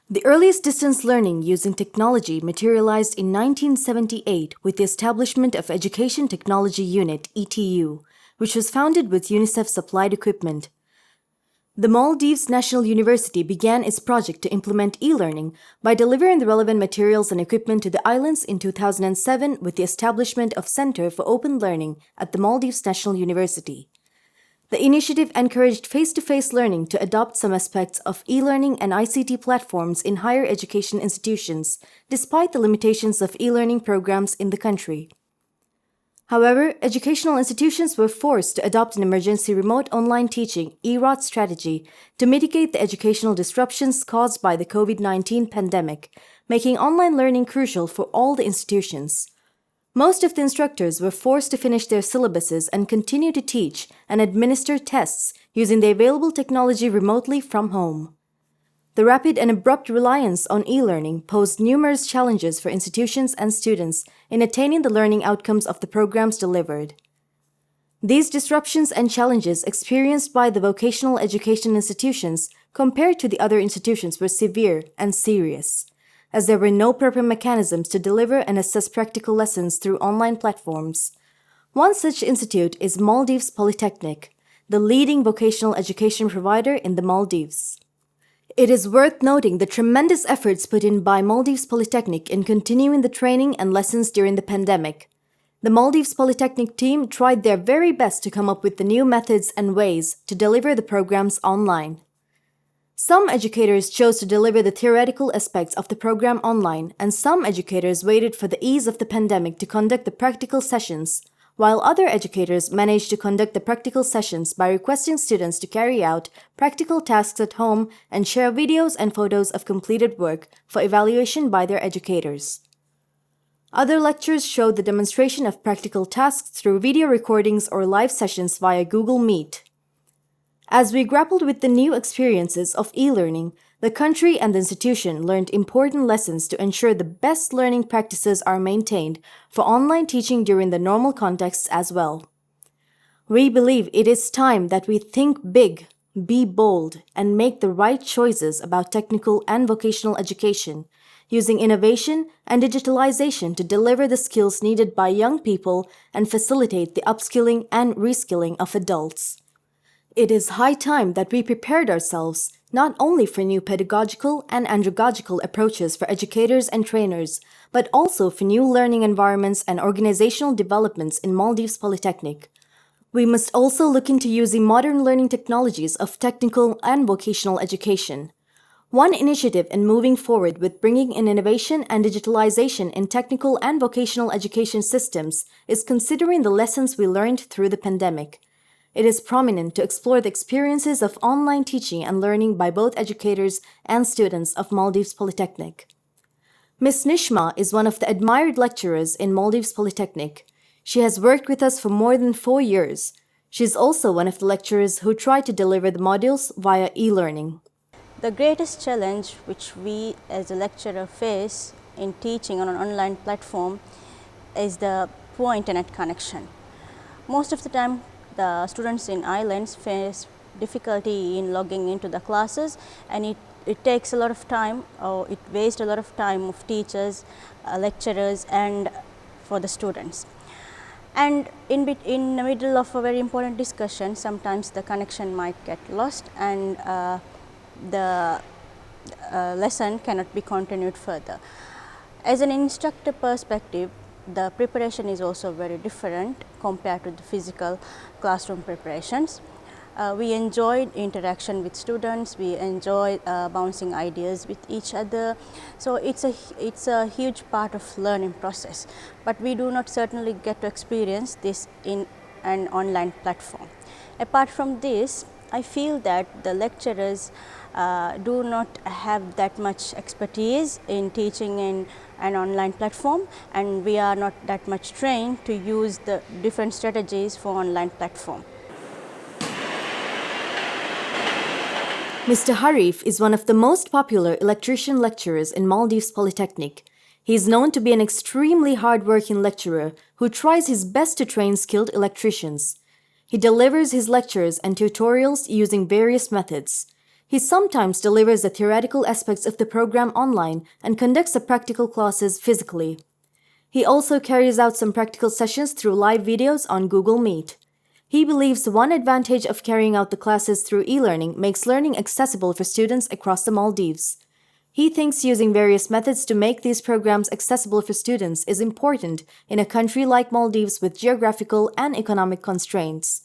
The earliest distance learning using technology materialized in 1978 with the establishment of Education Technology Unit (ETU), which was founded with UNICEF-supplied equipment. The Maldives National University began its project to implement e-learning by delivering the relevant materials and equipment to the islands in 2007 with the establishment of Center for Open Learning at the Maldives National University. The initiative encouraged face-to-face learning to adopt some aspects of e-learning and ICT platforms in higher education institutions, despite the limitations of e-learning programs in the country. However, educational institutions were forced to adopt an emergency remote online teaching (EROT) strategy to mitigate the educational disruptions caused by the COVID-19 pandemic, making online learning crucial for all the institutions. Most of the instructors were forced to finish their syllabuses and continue to teach and administer tests using the available technology remotely from home. The rapid and abrupt reliance on e-learning posed numerous challenges for institutions and students in attaining the learning outcomes of the programs delivered. These disruptions and challenges experienced by the vocational education institutions compared to the other institutions were severe and serious, as there were no proper mechanisms to deliver and assess practical lessons through online platforms. One such institute is Maldives Polytechnic, the leading vocational education provider in the Maldives. It is worth noting the tremendous efforts put in by Maldives Polytechnic in continuing the training and lessons during the pandemic. The Maldives Polytechnic team tried their very best to come up with the new methods and ways to deliver the programs online. Some educators chose to deliver the theoretical aspects of the program online, and some educators waited for the ease of the pandemic to conduct the practical sessions, while other educators managed to conduct the practical sessions by requesting students to carry out practical tasks at home and share videos and photos of completed work for evaluation by their educators. Other lectures showed the demonstration of practical tasks through video recordings or live sessions via Google Meet. As we grappled with the new experiences of e-learning, the country and the institution learned important lessons to ensure the best learning practices are maintained for online teaching during the normal contexts as well. We believe it is time that we think big, be bold, and make the right choices about technical and vocational education, using innovation and digitalization to deliver the skills needed by young people and facilitate the upskilling and reskilling of adults. It is high time that we prepared ourselves not only for new pedagogical and andragogical approaches for educators and trainers, but also for new learning environments and organizational developments in Maldives Polytechnic. We must also look into using modern learning technologies of technical and vocational education. One initiative in moving forward with bringing in innovation and digitalization in technical and vocational education systems is considering the lessons we learned through the pandemic. It is prominent to explore the experiences of online teaching and learning by both educators and students of Maldives Polytechnic. Ms. Nishma is one of the admired lecturers in Maldives Polytechnic. She has worked with us for more than 4 years. She is also one of the lecturers who try to deliver the modules via e-learning. The greatest challenge which we as a lecturer face in teaching on an online platform is the poor internet connection. Most of the time, the students in islands face difficulty in logging into the classes, and it takes a lot of time, or it wastes a lot of time of teachers, lecturers, and for the students. And in the middle of a very important discussion, sometimes the connection might get lost and the lesson cannot be continued further. As an instructor perspective, the preparation is also very different compared to the physical classroom preparations. We enjoy interaction with students, we enjoy bouncing ideas with each other. So it's a huge part of learning process, but we do not certainly get to experience this in an online platform. Apart from this, I feel that the lecturers do not have that much expertise in teaching in an online platform, and we are not that much trained to use the different strategies for online platform. Mr. Harif is one of the most popular electrician lecturers in Maldives Polytechnic. He is known to be an extremely hard-working lecturer who tries his best to train skilled electricians. He delivers his lectures and tutorials using various methods. He sometimes delivers the theoretical aspects of the program online and conducts the practical classes physically. He also carries out some practical sessions through live videos on Google Meet. He believes one advantage of carrying out the classes through e-learning makes learning accessible for students across the Maldives. He thinks using various methods to make these programs accessible for students is important in a country like Maldives with geographical and economic constraints.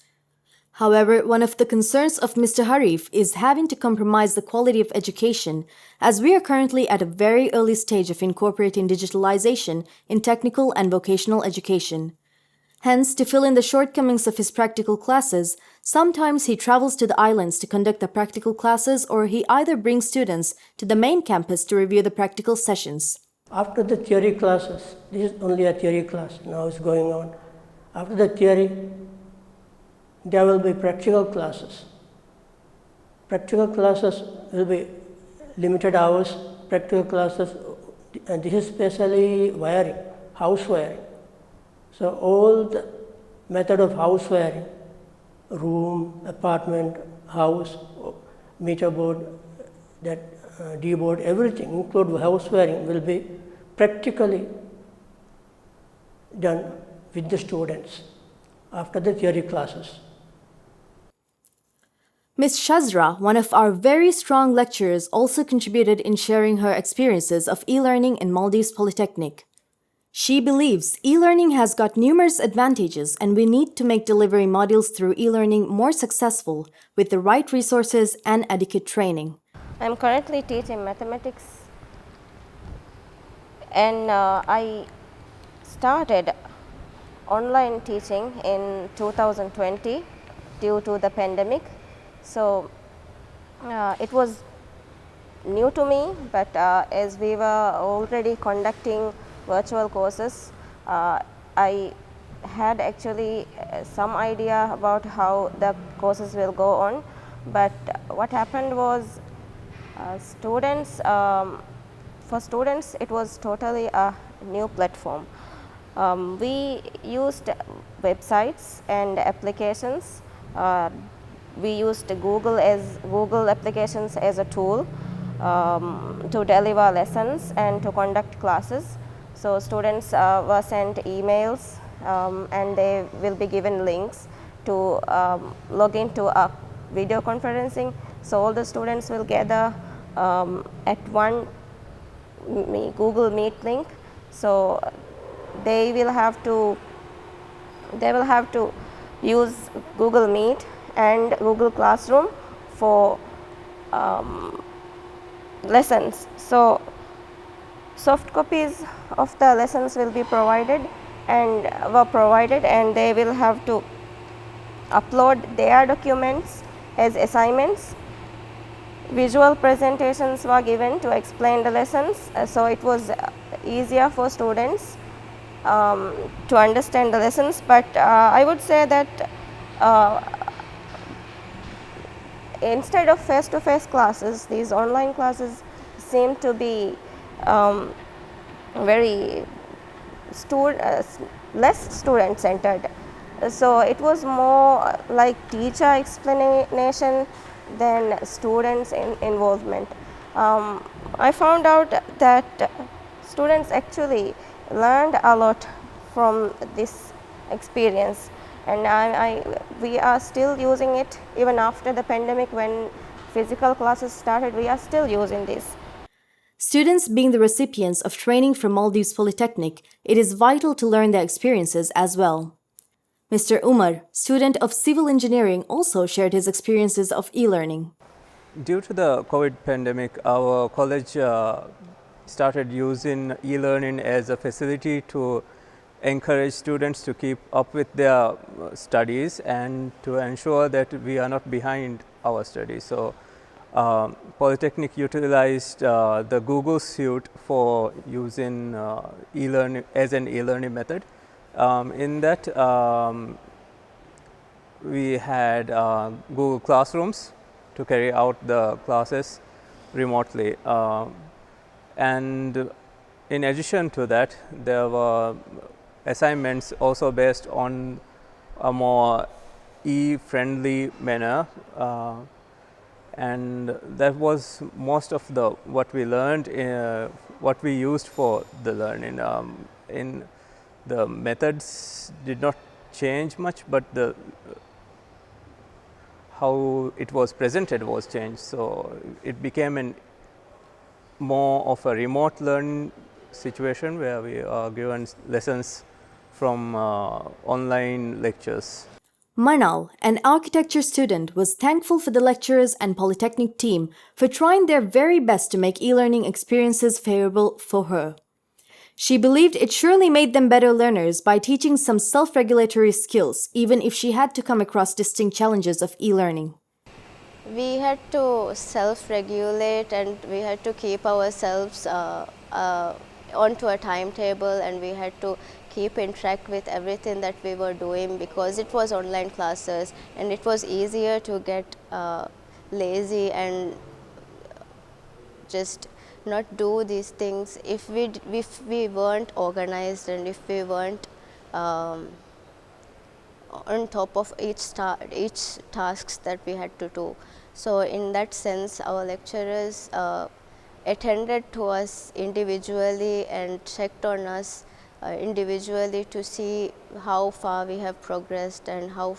However, one of the concerns of Mr. Harif is having to compromise the quality of education, as we are currently at a very early stage of incorporating digitalization in technical and vocational education. Hence, to fill in the shortcomings of his practical classes, sometimes he travels to the islands to conduct the practical classes, or he either brings students to the main campus to review the practical sessions. After the theory classes, this is only a theory class now is going on. After the theory, there will be practical classes. Practical classes will be limited hours, practical classes, and this is especially wiring, house wiring. So all the method of house wiring, room, apartment, house, meter board, that D board, everything, include house wiring, will be practically done with the students after the theory classes. Ms. Shazra, one of our very strong lecturers, also contributed in sharing her experiences of e-learning in Maldives Polytechnic. She believes e-learning has got numerous advantages and we need to make delivery modules through e-learning more successful with the right resources and adequate training. I am currently teaching mathematics, and I started online teaching in 2020 due to the pandemic. So it was new to me, but as we were already conducting virtual courses, I had actually some idea about how the courses will go on, but what happened was for students it was totally a new platform. We used websites and applications. We used Google applications as a tool to deliver lessons and to conduct classes. So students were sent emails and they will be given links to log into a video conferencing. So all the students will gather at one Google Meet link. So they will have to use Google Meet and Google Classroom for lessons. So soft copies of the lessons will be provided and they will have to upload their documents as assignments. Visual presentations were given to explain the lessons, so it was easier for students to understand the lessons. But I would say that instead of face-to-face classes, these online classes seem to be very less student-centered. So it was more like teacher explanation than students' involvement. I found out that students actually learned a lot from this experience, and we are still using it even after the pandemic. When physical classes started, we are still using this. Students being the recipients of training from Maldives Polytechnic, it is vital to learn their experiences as well. Mr. Umar, student of civil engineering, also shared his experiences of e-learning. Due to the COVID pandemic, our college started using e-learning as a facility to encourage students to keep up with their studies and to ensure that we are not behind our studies. So Polytechnic utilized the Google Suite for using e-learning as an e-learning method. In that, we had Google Classrooms to carry out the classes remotely. And in addition to that, there were assignments also based on a more e-friendly manner. and that was most of the what we learned, what we used for the learning. In the methods did not change much, but the how it was presented was changed. So it became an more of a remote learning situation where we are given lessons from online lectures. Manal, an architecture student, was thankful for the lecturers and Polytechnic team for trying their very best to make e-learning experiences favorable for her. She believed it surely made them better learners by teaching some self-regulatory skills, even if she had to come across distinct challenges of e-learning. We had to self-regulate, and we had to keep ourselves onto a timetable, and we had to keep in track with everything that we were doing, because it was online classes and it was easier to get lazy and just not do these things if we weren't organized, and if we weren't on top of each tasks that we had to do. So in that sense, our lecturers attended to us individually and checked on us individually to see how far we have progressed and how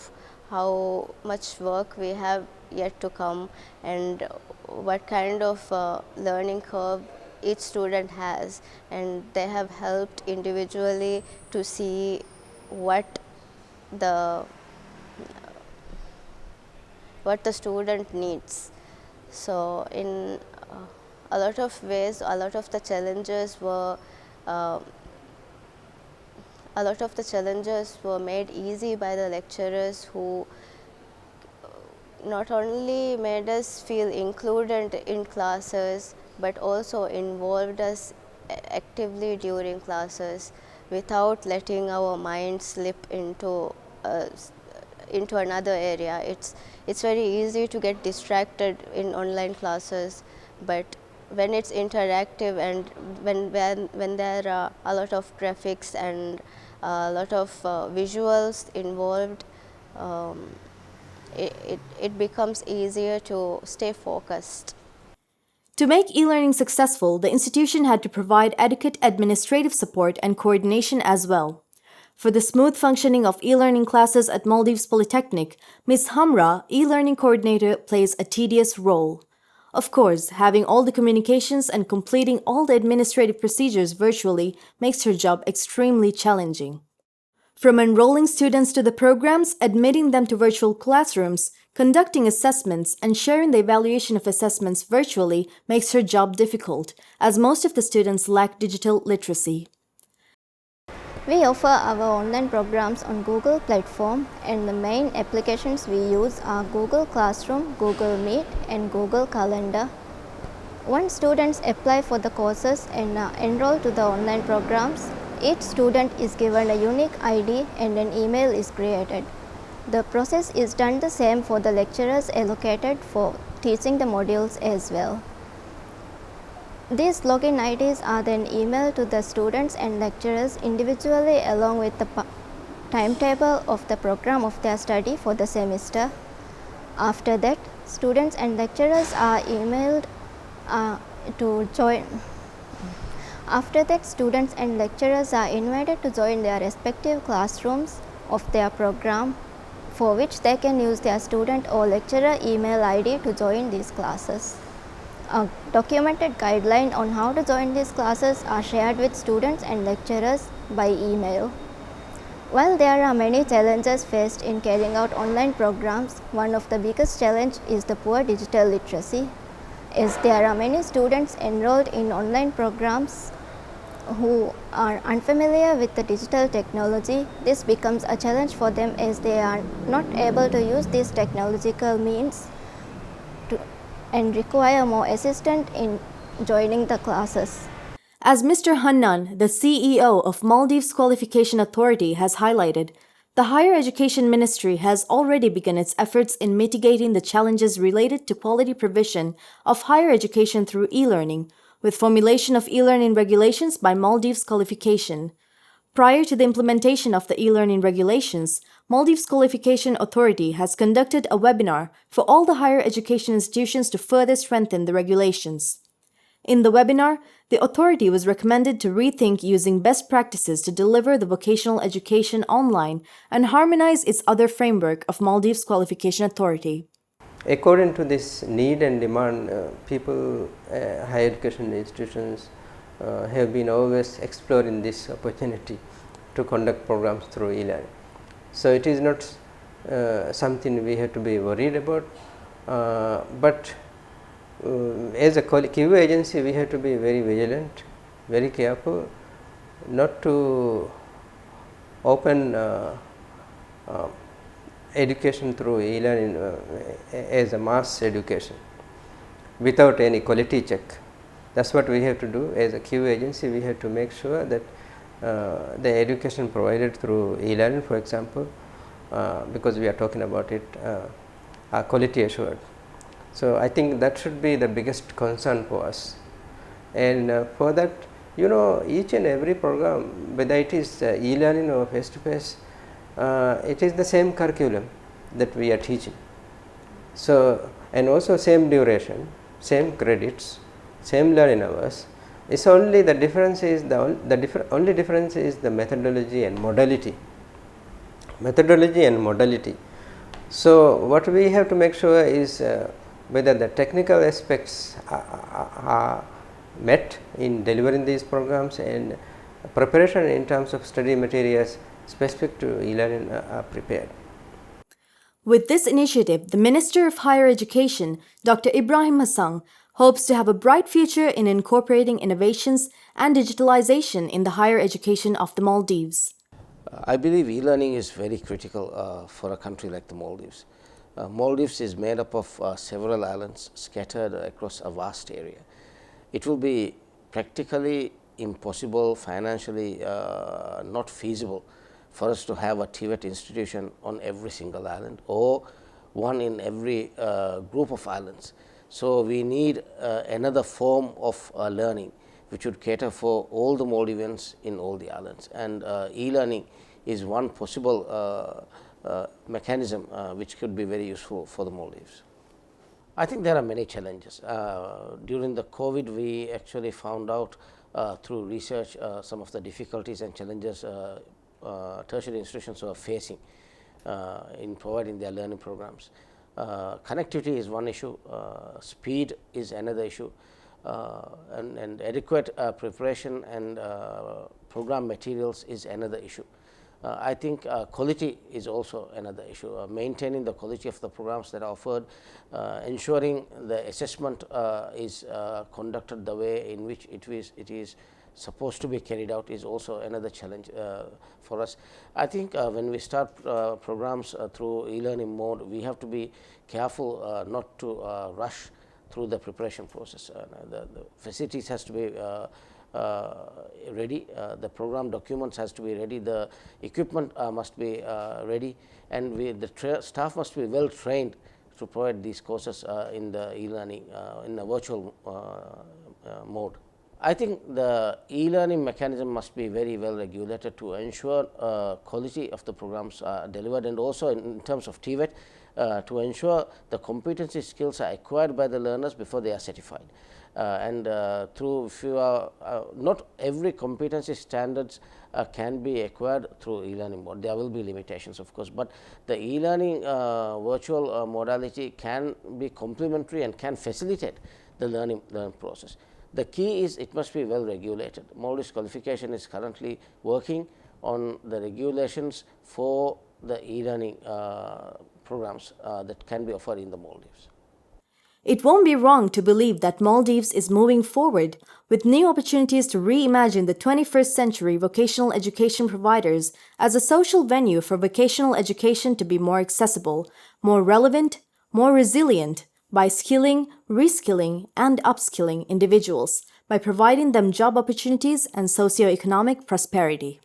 much work we have yet to come, and what kind of learning curve each student has, and they have helped individually to see what the student needs. So in a lot of ways, a lot of the challenges were made easy by the lecturers, who not only made us feel included in classes, but also involved us actively during classes without letting our mind slip into another area. It's very easy to get distracted in online classes, but when it's interactive and when there are a lot of graphics and a lot of visuals involved, it becomes easier to stay focused. To make e-learning successful, the institution had to provide adequate administrative support and coordination as well. For the smooth functioning of e-learning classes at Maldives Polytechnic, Ms. Hamra, e-learning coordinator, plays a tedious role. Of course, having all the communications and completing all the administrative procedures virtually makes her job extremely challenging. From enrolling students to the programs, admitting them to virtual classrooms, conducting assessments, and sharing the evaluation of assessments virtually makes her job difficult, as most of the students lack digital literacy. We offer our online programs on Google platform, and the main applications we use are Google Classroom, Google Meet, and Google Calendar. Once students apply for the courses and enroll to the online programs, each student is given a unique ID and an email is created. The process is done the same for the lecturers allocated for teaching the modules as well. These login IDs are then emailed to the students and lecturers individually along with the timetable of the program of their study for the semester. After that, students and lecturers are emailed to join. After that, students and lecturers are invited to join their respective classrooms of their program, for which they can use their student or lecturer email ID to join these classes. A documented guideline on how to join these classes are shared with students and lecturers by email. While there are many challenges faced in carrying out online programs, one of the biggest challenges is the poor digital literacy. As there are many students enrolled in online programs who are unfamiliar with the digital technology, this becomes a challenge for them as they are not able to use these technological means and require more assistance in joining the classes. As Mr. Hannan, the CEO of Maldives Qualification Authority, has highlighted, the Higher Education Ministry has already begun its efforts in mitigating the challenges related to quality provision of higher education through e-learning, with formulation of e-learning regulations by Maldives Qualification. Prior to the implementation of the e-learning regulations, Maldives Qualification Authority has conducted a webinar for all the higher education institutions to further strengthen the regulations. In the webinar, the authority was recommended to rethink using best practices to deliver the vocational education online and harmonize its other framework of Maldives Qualification Authority. According to this need and demand, higher education institutions have been always exploring this opportunity to conduct programs through e-learning. So, it is not something we have to be worried about, but as a QA agency we have to be very vigilant, very careful not to open education through e-learning as a mass education without any quality check. That is what we have to do as a QA agency. We have to make sure that the education provided through e-learning, for example, because we are talking about it, are quality assured. So, I think that should be the biggest concern for us, and for that, each and every program, whether it is e-learning or face to face, it is the same curriculum that we are teaching. So, and also same duration, same credits, same learning hours. It's only the difference is only difference is the methodology and modality. So, what we have to make sure is whether the technical aspects are met in delivering these programs, and preparation in terms of study materials specific to e-learning are prepared. With this initiative, the Minister of Higher Education, Dr. Ibrahim Hassan, hopes to have a bright future in incorporating innovations and digitalization in the higher education of the Maldives. I believe e-learning is very critical for a country like the Maldives. Maldives is made up of several islands scattered across a vast area. It will be practically impossible, financially not feasible for us to have a TVET institution on every single island or one in every group of islands. So, we need another form of learning which would cater for all the Maldivians in all the islands, and e-learning is one possible mechanism which could be very useful for the Maldives. I think there are many challenges. During the COVID, we actually found out through research some of the difficulties and challenges tertiary institutions are facing in providing their learning programs. Connectivity is one issue, speed is another issue, and adequate preparation and program materials is another issue. I think quality is also another issue, maintaining the quality of the programs that are offered, ensuring the assessment is conducted the way in which it is supposed to be carried out is also another challenge for us. I think when we start programs through e-learning mode, we have to be careful not to rush through the preparation process. The facilities has to be ready, the program documents has to be ready, the equipment must be ready, and the staff must be well trained to provide these courses in the e-learning in a virtual mode. I think the e-learning mechanism must be very well regulated to ensure quality of the programs are delivered, and also in terms of TVET to ensure the competency skills are acquired by the learners before they are certified. Not every competency standards can be acquired through e-learning mode. There will be limitations, of course, but the e-learning virtual modality can be complementary and can facilitate the learning process. The key is it must be well regulated. Maldives Qualification is currently working on the regulations for the e-learning programs that can be offered in the Maldives. It won't be wrong to believe that Maldives is moving forward with new opportunities to reimagine the 21st century vocational education providers as a social venue for vocational education to be more accessible, more relevant, more resilient, by skilling, reskilling, and upskilling individuals by providing them job opportunities and socioeconomic prosperity.